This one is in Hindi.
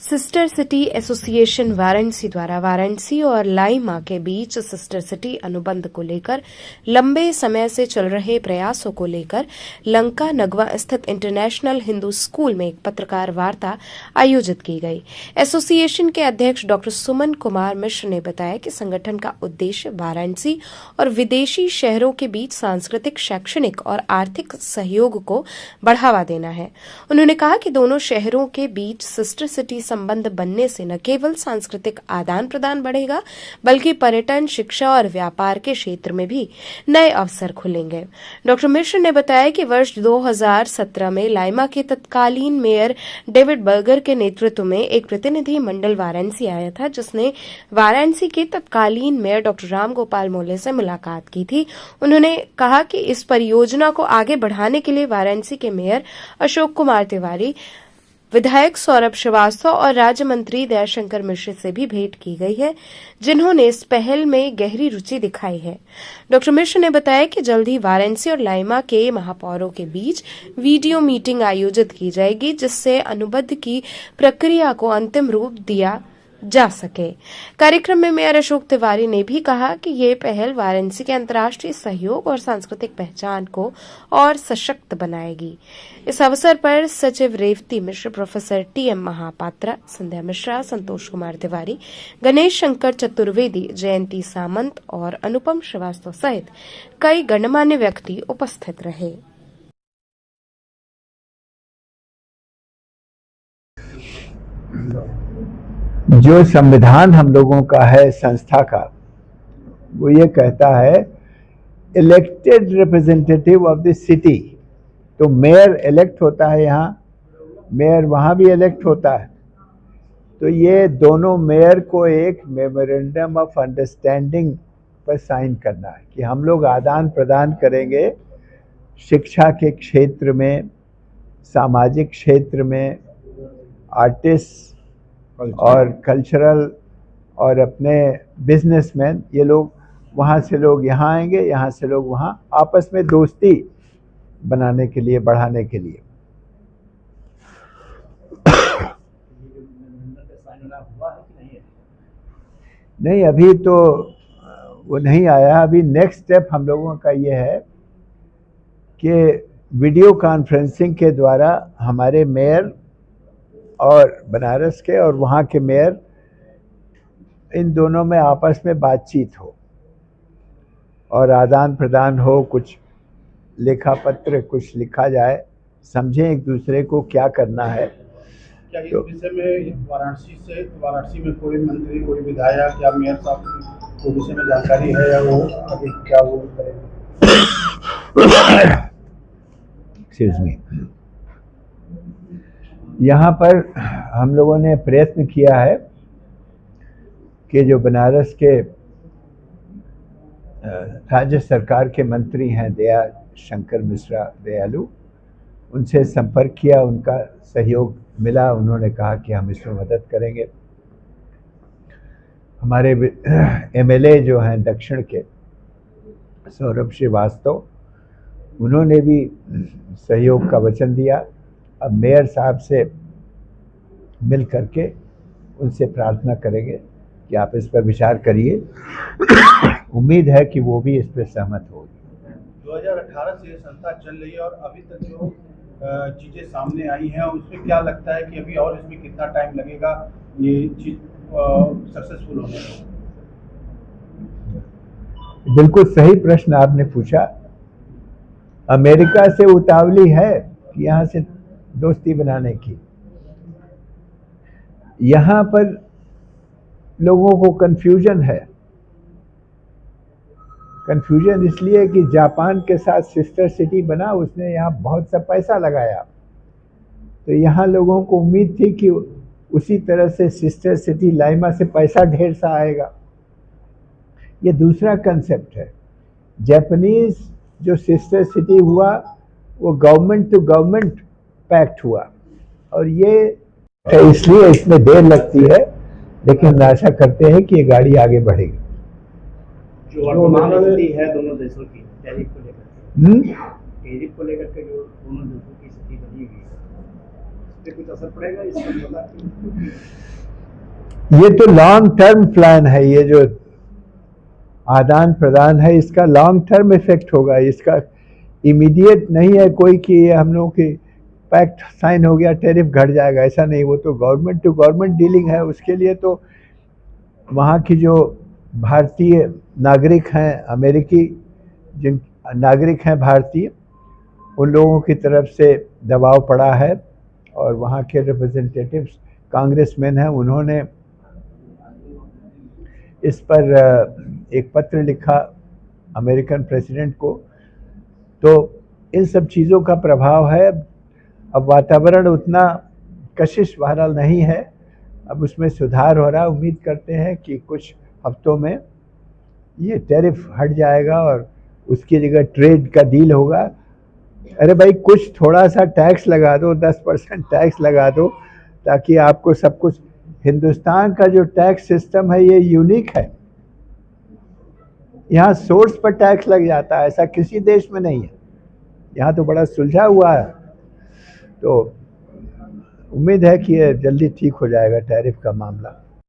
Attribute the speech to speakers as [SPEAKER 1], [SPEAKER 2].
[SPEAKER 1] सिस्टर सिटी एसोसिएशन वाराणसी द्वारा वाराणसी और लाइमा के बीच सिस्टर सिटी अनुबंध को लेकर लंबे समय से चल रहे प्रयासों को लेकर लंका नगवा स्थित इंटरनेशनल हिंदू स्कूल में एक पत्रकार वार्ता आयोजित की गई। एसोसिएशन के अध्यक्ष डॉ सुमन कुमार मिश्र ने बताया कि संगठन का उद्देश्य वाराणसी और विदेशी शहरों के बीच सांस्कृतिक, शैक्षणिक और आर्थिक सहयोग को बढ़ावा देना है। उन्होंने कहा कि दोनों शहरों के बीच सिस्टर सिटी संबंध बनने से न केवल सांस्कृतिक आदान प्रदान बढ़ेगा बल्कि पर्यटन, शिक्षा और व्यापार के क्षेत्र में भी नए अवसर खुलेंगे। डॉक्टर मिश्र ने बताया कि वर्ष 2017 में लाइमा के तत्कालीन मेयर डेविड बर्गर के नेतृत्व में एक प्रतिनिधि मंडल वाराणसी आया था, जिसने वाराणसी के तत्कालीन मेयर डॉक्टर राम गोपाल मोले से मुलाकात की थी। उन्होंने कहा कि इस परियोजना को आगे बढ़ाने के लिए वाराणसी के मेयर अशोक कुमार तिवारी, विधायक सौरभ श्रीवास्तव और राज्य मंत्री दयाशंकर मिश्र से भी भेंट की गई है, जिन्होंने इस पहल में गहरी रुचि दिखाई है। डॉक्टर मिश्र ने बताया कि जल्द ही वाराणसी और लाइमा के महापौरों के बीच वीडियो मीटिंग आयोजित की जाएगी, जिससे अनुबंध की प्रक्रिया को अंतिम रूप दिया जा सके। कार्यक्रम में मेयर अशोक तिवारी ने भी कहा कि ये पहल वाराणसी के अंतर्राष्ट्रीय सहयोग और सांस्कृतिक पहचान को और सशक्त बनाएगी। इस अवसर पर सचिव रेवती मिश्र, प्रोफेसर टीएम महापात्रा, संध्या मिश्रा, संतोष कुमार तिवारी, गणेश शंकर चतुर्वेदी, जयंती सामंत और अनुपम श्रीवास्तव सहित कई गणमान्य व्यक्ति उपस्थित रहे।
[SPEAKER 2] जो संविधान हम लोगों का है संस्था का, वो ये कहता है elected representative of the city. तो मेयर इलेक्ट होता है यहाँ, मेयर वहाँ भी इलेक्ट होता है। तो ये दोनों मेयर को एक मेमोरेंडम ऑफ अंडरस्टैंडिंग पर साइन करना है कि हम लोग आदान प्रदान करेंगे शिक्षा के क्षेत्र में, सामाजिक क्षेत्र में, आर्टिस्ट और कल्चरल और अपने बिजनेसमैन, ये लोग वहाँ से लोग यहाँ आएंगे, यहाँ से लोग वहाँ, आपस में दोस्ती बनाने के लिए, बढ़ाने के लिए। नहीं, अभी तो वो नहीं आया। अभी नेक्स्ट स्टेप हम लोगों का ये है कि वीडियो कॉन्फ्रेंसिंग के द्वारा हमारे मेयर और बनारस के और वहाँ के मेयर, इन दोनों में आपस में बातचीत हो और आदान प्रदान हो, कुछ लेखा पत्र कुछ लिखा जाए, समझें एक दूसरे को क्या करना है।
[SPEAKER 3] क्या इस विषय में वाराणसी में कोई मंत्री, कोई विधायक या मेयर साहब को विषय में जानकारी है या वो आगे क्या वो करेंगे?
[SPEAKER 2] Excuse me. यहाँ पर हम लोगों ने प्रयत्न किया है कि जो बनारस के राज्य सरकार के मंत्री हैं दयाशंकर मिश्रा दयालु, उनसे संपर्क किया, उनका सहयोग मिला। उन्होंने कहा कि हम इसमें मदद करेंगे। हमारे एमएलए जो हैं दक्षिण के सौरभ श्रीवास्तव, उन्होंने भी सहयोग का वचन दिया। अब मेयर साहब से मिल करके उनसे प्रार्थना करेंगे कि आप इस पर विचार करिए। उम्मीद है कि वो भी इस पर सहमत होगी।
[SPEAKER 3] 2018 से ये संस्था चल रही है और अभी तक जो चीज़ें सामने आई हैं, उसमें क्या लगता है कि अभी और इसमें कितना टाइम लगेगा ये चीज़ सक्सेसफुल होने में?
[SPEAKER 2] बिल्कुल सही प्रश्न आपने पूछा। अमेरिका से उतावली है कि यहाँ से दोस्ती बनाने की। यहाँ पर लोगों को कंफ्यूजन है। कंफ्यूजन इसलिए कि जापान के साथ सिस्टर सिटी बना, उसने यहाँ बहुत सा पैसा लगाया। तो यहाँ लोगों को उम्मीद थी कि उसी तरह से सिस्टर सिटी लाइमा से पैसा ढेर सा आएगा। ये दूसरा कंसेप्ट है। जापानीज जो सिस्टर सिटी हुआ वो गवर्नमेंट टू गवर्नमेंट पैक्ट हुआ, और ये इसलिए इसमें देर लगती है, लेकिन आशा करते हैं कि ये गाड़ी आगे बढ़ेगी।
[SPEAKER 3] जो स्थिति है दोनों देशों की टैरिफ को लेकर के जो दोनों देशों की स्थिति बनी हुई है, पे कुछ असर पड़ेगा इस समझौता पे?
[SPEAKER 2] ये तो लॉन्ग टर्म प्लान है, ये जो आदान प्रदान है इसका लॉन्ग टर्म इफेक्ट होगा, इसका इमीडिएट नहीं है कोई कि ये हम लोगों की पैक्ट साइन हो गया टैरिफ घट जाएगा, ऐसा नहीं। वो तो गवर्नमेंट टू गवर्नमेंट डीलिंग है। उसके लिए तो वहाँ की जो भारतीय नागरिक हैं, अमेरिकी जिन नागरिक हैं भारतीय, उन लोगों की तरफ से दबाव पड़ा है और वहाँ के रिप्रेजेंटेटिव्स कांग्रेसमैन हैं, उन्होंने इस पर एक पत्र लिखा अमेरिकन प्रेसिडेंट को। तो इन सब चीज़ों का प्रभाव है। अब वातावरण उतना कशिश बहरहाल नहीं है, अब उसमें सुधार हो रहा है। उम्मीद करते हैं कि कुछ हफ्तों में ये टैरिफ हट जाएगा और उसकी जगह ट्रेड का डील होगा। अरे भाई कुछ थोड़ा सा टैक्स लगा दो, 10% टैक्स लगा दो, ताकि आपको सब कुछ। हिंदुस्तान का जो टैक्स सिस्टम है ये यूनिक है, यहाँ सोर्स पर टैक्स लग जाता है, ऐसा किसी देश में नहीं है। यहाँ तो बड़ा सुलझा हुआ है। तो उम्मीद है कि ये जल्दी ठीक हो जाएगा टैरिफ का मामला।